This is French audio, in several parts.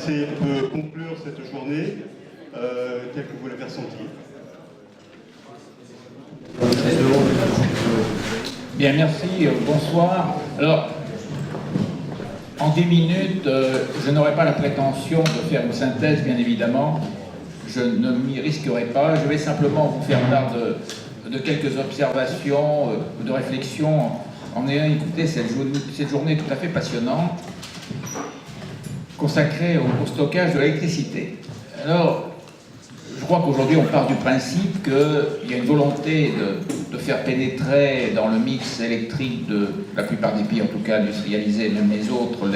c'est on peut conclure cette journée telle que vous l'avez ressentie. Bien, merci, bonsoir. Alors, en 10 minutes, je n'aurai pas la prétention de faire une synthèse, bien évidemment. Je ne m'y risquerai pas. Je vais simplement vous faire part de quelques observations, de réflexions, en ayant écouté cette journée tout à fait passionnante, consacrée au stockage de l'électricité. Alors, je crois qu'aujourd'hui, on part du principe qu'il y a une volonté de faire pénétrer dans le mix électrique de la plupart des pays, en tout cas industrialisés, même les autres,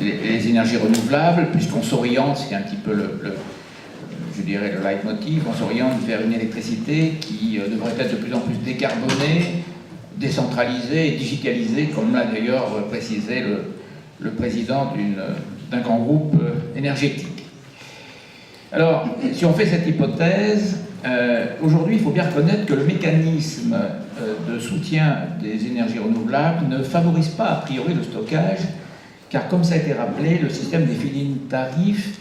les énergies renouvelables, puisqu'on s'oriente, c'est un petit peu je dirais le leitmotiv, on s'oriente vers une électricité qui devrait être de plus en plus décarbonée, décentralisée et digitalisée, comme l'a d'ailleurs précisé le président d'un grand groupe énergétique. Alors, si on fait cette hypothèse, aujourd'hui, il faut bien reconnaître que le mécanisme de soutien des énergies renouvelables ne favorise pas a priori le stockage, car comme ça a été rappelé, le système des feed-in tarifs,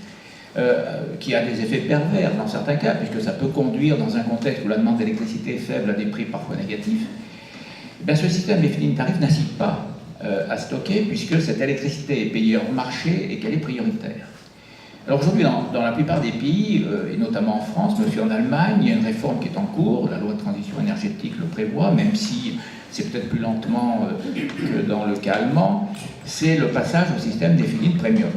qui a des effets pervers dans certains cas, puisque ça peut conduire dans un contexte où la demande d'électricité est faible à des prix parfois négatifs, eh bien, ce système des feed-in tarifs n'incite pas à stocker, puisque cette électricité est payée hors marché et qu'elle est prioritaire. Alors aujourd'hui, dans la plupart des pays, et notamment en France, mais aussi en Allemagne, il y a une réforme qui est en cours, la loi de transition énergétique le prévoit, même si c'est peut-être plus lentement que dans le cas allemand, c'est le passage au système des feed-in premium.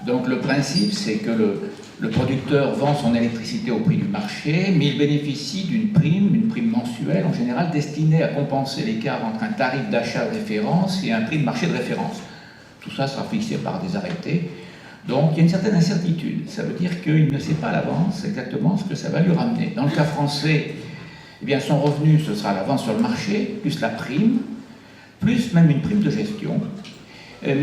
Donc le principe, c'est que le producteur vend son électricité au prix du marché, mais il bénéficie d'une prime mensuelle, en général destinée à compenser l'écart entre un tarif d'achat de référence et un prix de marché de référence. Tout ça sera fixé par des arrêtés. Donc il y a une certaine incertitude. Ça veut dire qu'il ne sait pas à l'avance exactement ce que ça va lui ramener. Dans le cas français, eh bien, son revenu, ce sera la vente sur le marché, plus la prime, plus même une prime de gestion,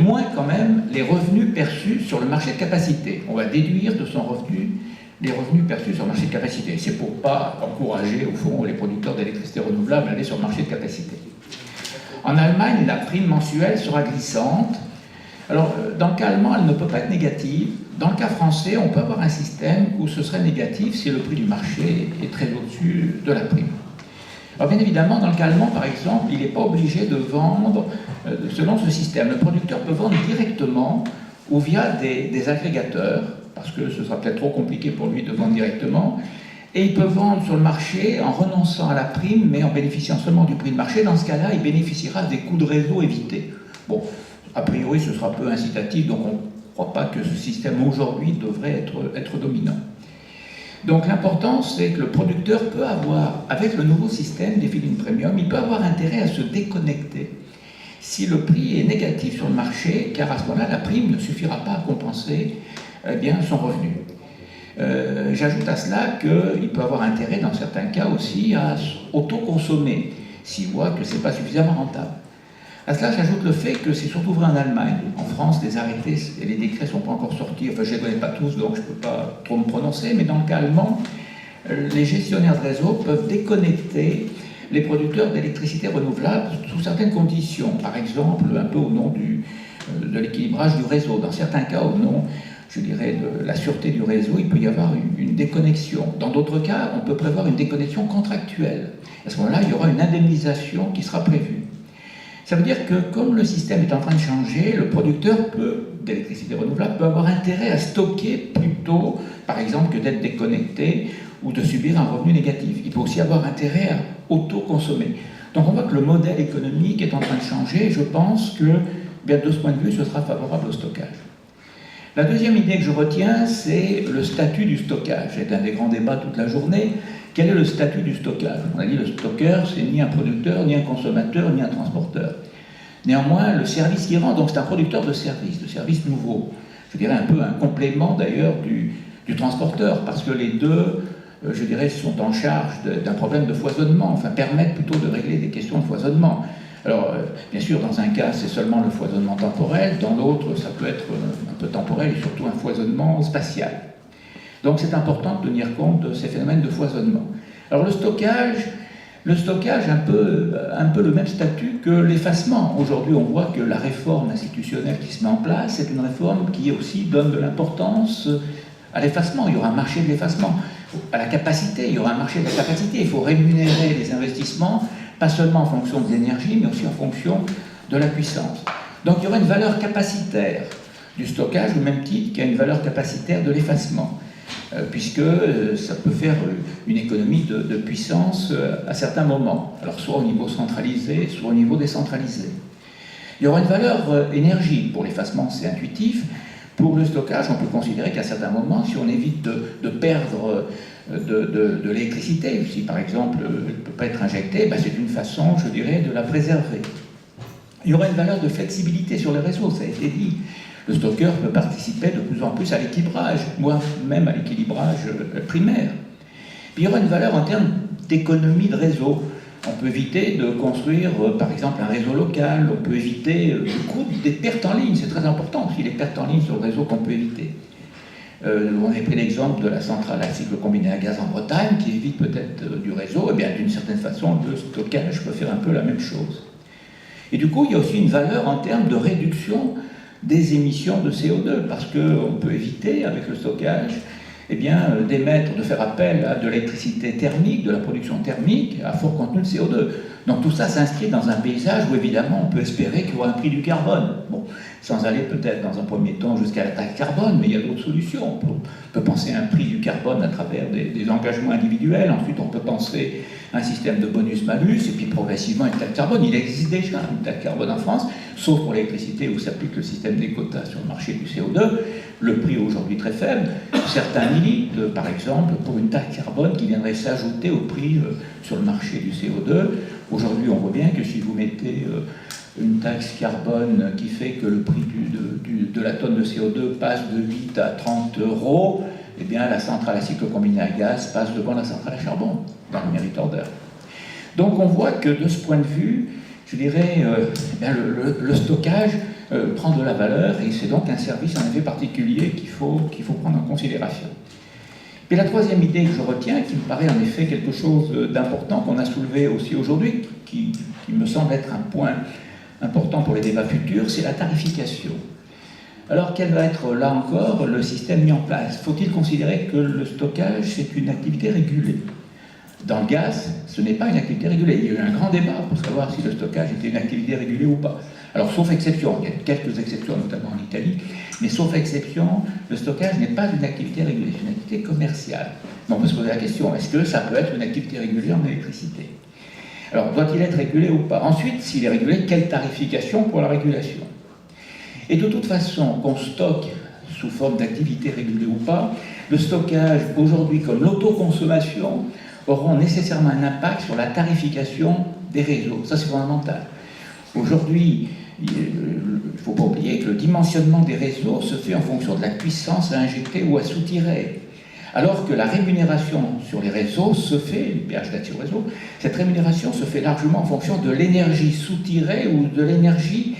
moins quand même les revenus perçus sur le marché de capacité. On va déduire de son revenu les revenus perçus sur le marché de capacité. C'est pour ne pas encourager, au fond, les producteurs d'électricité renouvelable à aller sur le marché de capacité. En Allemagne, la prime mensuelle sera glissante. Alors, dans le cas allemand, elle ne peut pas être négative. Dans le cas français, on peut avoir un système où ce serait négatif si le prix du marché est très au-dessus de la prime. Alors, bien évidemment, dans le cas allemand, par exemple, il n'est pas obligé de vendre selon ce système. Le producteur peut vendre directement ou via des agrégateurs, parce que ce sera peut-être trop compliqué pour lui de vendre directement. Et il peut vendre sur le marché en renonçant à la prime, mais en bénéficiant seulement du prix de marché. Dans ce cas-là, il bénéficiera des coûts de réseau évités. Bon. A priori, ce sera peu incitatif, donc on ne croit pas que ce système aujourd'hui devrait être dominant. Donc l'important, c'est que le producteur peut avoir, avec le nouveau système des feed-in premium, il peut avoir intérêt à se déconnecter si le prix est négatif sur le marché, car à ce moment-là, la prime ne suffira pas à compenser bien son revenu. J'ajoute à cela qu'il peut avoir intérêt, dans certains cas aussi, à autoconsommer, s'il voit que ce n'est pas suffisamment rentable. À cela, j'ajoute le fait que c'est surtout vrai en Allemagne. En France, les arrêtés et les décrets ne sont pas encore sortis. Enfin, je ne les connais pas tous, donc je ne peux pas trop me prononcer. Mais dans le cas allemand, les gestionnaires de réseau peuvent déconnecter les producteurs d'électricité renouvelable sous certaines conditions. Par exemple, un peu au nom de l'équilibrage du réseau. Dans certains cas, au nom, je dirais, de la sûreté du réseau, il peut y avoir une déconnexion. Dans d'autres cas, on peut prévoir une déconnexion contractuelle. À ce moment-là, il y aura une indemnisation qui sera prévue. Ça veut dire que comme le système est en train de changer, le producteur d'électricité renouvelable peut avoir intérêt à stocker plutôt, par exemple, que d'être déconnecté ou de subir un revenu négatif. Il peut aussi avoir intérêt à auto-consommer. Donc on voit que le modèle économique est en train de changer et je pense que, bien, de ce point de vue, ce sera favorable au stockage. La deuxième idée que je retiens, c'est le statut du stockage. C'est un des grands débats toute la journée. Quel est le statut du stockage? On a dit le stockeur, c'est ni un producteur, ni un consommateur, ni un transporteur. Néanmoins, le service qu'il rend, donc c'est un producteur de services nouveaux. Je dirais un peu un complément d'ailleurs du transporteur, parce que les deux, je dirais, sont en charge d'un problème de foisonnement, enfin permettent plutôt de régler des questions de foisonnement. Alors, bien sûr, dans un cas, c'est seulement le foisonnement temporel, dans l'autre, ça peut être un peu temporel et surtout un foisonnement spatial. Donc c'est important de tenir compte de ces phénomènes de foisonnement. Alors le stockage, Le stockage a un peu le même statut que l'effacement. Aujourd'hui, on voit que la réforme institutionnelle qui se met en place, c'est une réforme qui aussi donne de l'importance à l'effacement. Il y aura un marché de l'effacement, à la capacité, il y aura un marché de la capacité. Il faut rémunérer les investissements, pas seulement en fonction de l'énergie, mais aussi en fonction de la puissance. Donc il y aura une valeur capacitaire du stockage, au même titre qu'il y a une valeur capacitaire de l'effacement, puisque ça peut faire une économie de puissance à certains moments, alors soit au niveau centralisé, soit au niveau décentralisé. Il y aura une valeur énergie. Pour l'effacement, c'est intuitif. Pour le stockage, on peut considérer qu'à certains moments, si on évite de perdre de l'électricité, si par exemple elle ne peut pas être injectée, ben c'est une façon, je dirais, de la préserver. Il y aura une valeur de flexibilité sur les réseaux, ça a été dit. Le stockeur peut participer de plus en plus à l'équilibrage, voire même à l'équilibrage primaire. Puis il y aura une valeur en termes d'économie de réseau. On peut éviter de construire, par exemple, un réseau local, on peut éviter le coût des pertes en ligne, c'est très important aussi, les pertes en ligne sur le réseau qu'on peut éviter. On avait pris l'exemple de la centrale à cycle combiné à gaz en Bretagne, qui évite peut-être du réseau, et bien d'une certaine façon, le stockage peut faire un peu la même chose. Et du coup, il y a aussi une valeur en termes de réduction des émissions de CO2, parce qu'on peut éviter, avec le stockage, eh bien, d'émettre, de faire appel à de l'électricité thermique, de la production thermique, à fort contenu de CO2. Donc tout ça s'inscrit dans un paysage où, évidemment, on peut espérer qu'il y aura un prix du carbone. Bon, sans aller peut-être dans un premier temps jusqu'à la taxe carbone, mais il y a d'autres solutions. On peut penser à un prix du carbone à travers des engagements individuels. Ensuite, on peut penser à un système de bonus-malus, et puis progressivement une taxe carbone. Il existe déjà une taxe carbone en France, sauf pour l'électricité où s'applique le système des quotas sur le marché du CO2. Le prix est aujourd'hui très faible. Certains militent, par exemple, pour une taxe carbone qui viendrait s'ajouter au prix sur le marché du CO2. Aujourd'hui, on voit bien que si vous mettez une taxe carbone qui fait que le prix de la tonne de CO2 passe de 8 à 30 euros, eh bien la centrale à cycle combiné à gaz passe devant la centrale à charbon, dans le merit order. Donc on voit que de ce point de vue, je dirais, le stockage prend de la valeur, et c'est donc un service en effet particulier qu'il faut prendre en considération. Et la troisième idée que je retiens, qui me paraît en effet quelque chose d'important, qu'on a soulevé aussi aujourd'hui, qui me semble être un point important pour les débats futurs, c'est la tarification. Alors quel va être là encore le système mis en place? Faut-il considérer que le stockage c'est une activité régulée? Dans le gaz, ce n'est pas une activité régulée. Il y a eu un grand débat pour savoir si le stockage était une activité régulée ou pas. Alors, sauf exception, il y a quelques exceptions, notamment en Italie, mais sauf exception, le stockage n'est pas une activité régulée, c'est une activité commerciale. Mais on peut se poser la question, est-ce que ça peut être une activité régulée en électricité? Alors, doit-il être régulé ou pas? Ensuite, s'il est régulé, quelle tarification pour la régulation? Et de toute façon, qu'on stocke sous forme d'activité régulée ou pas, le stockage, aujourd'hui, comme l'autoconsommation, auront nécessairement un impact sur la tarification des réseaux. Ça, c'est fondamental. Aujourd'hui, il ne faut pas oublier que le dimensionnement des réseaux se fait en fonction de la puissance à injecter ou à soutirer. Alors que la rémunération sur les réseaux se fait, les péages d'accès au réseau, cette rémunération se fait largement en fonction de l'énergie soutirée ou de l'énergie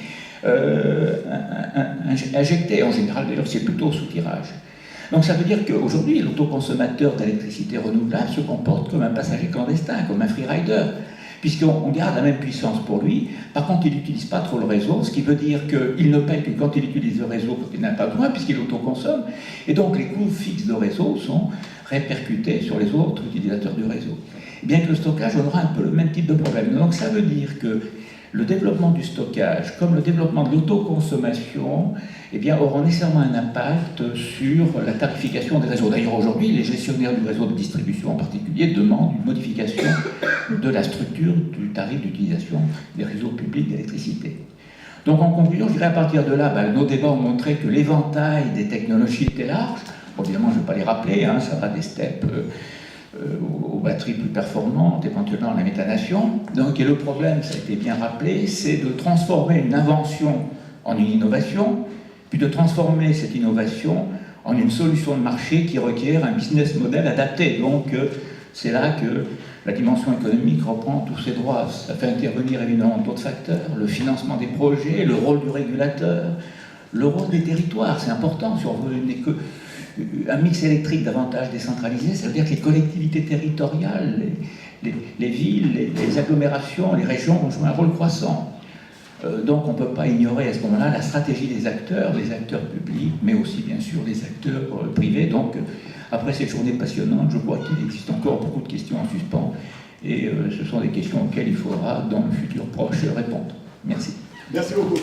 injectée. En général, d'ailleurs, c'est plutôt au soutirage. Donc ça veut dire qu'aujourd'hui, l'autoconsommateur d'électricité renouvelable se comporte comme un passager clandestin, comme un freerider, puisqu'on garde la même puissance pour lui. Par contre, il n'utilise pas trop le réseau, ce qui veut dire qu'il ne paye que quand il utilise le réseau, quand il n'a pas besoin, puisqu'il autoconsomme. Et donc les coûts fixes de réseau sont répercutés sur les autres utilisateurs du réseau. Bien que le stockage, on aura un peu le même type de problème. Donc ça veut dire que le développement du stockage, comme le développement de l'autoconsommation, eh bien, auront nécessairement un impact sur la tarification des réseaux. D'ailleurs, aujourd'hui, les gestionnaires du réseau de distribution en particulier demandent une modification de la structure du tarif d'utilisation des réseaux publics d'électricité. Donc, en conclusion, je dirais à partir de là, nos débats ont montré que l'éventail des technologies était large. Bon, évidemment, je ne vais pas les rappeler, ça va des steps aux batteries plus performantes, éventuellement la méthanation. Donc, et le problème, ça a été bien rappelé, c'est de transformer une invention en une innovation, puis de transformer cette innovation en une solution de marché qui requiert un business model adapté. Donc, c'est là que la dimension économique reprend tous ses droits. Ça fait intervenir évidemment d'autres facteurs, le financement des projets, le rôle du régulateur, le rôle des territoires. C'est important si on veut un mix électrique davantage décentralisé. Ça veut dire que les collectivités territoriales, les villes, les agglomérations, les régions vont jouer un rôle croissant. Donc on ne peut pas ignorer à ce moment-là la stratégie des acteurs publics, mais aussi bien sûr des acteurs privés. Donc après cette journée passionnante, je crois qu'il existe encore beaucoup de questions en suspens, et ce sont des questions auxquelles il faudra dans le futur proche répondre. Merci. Merci beaucoup.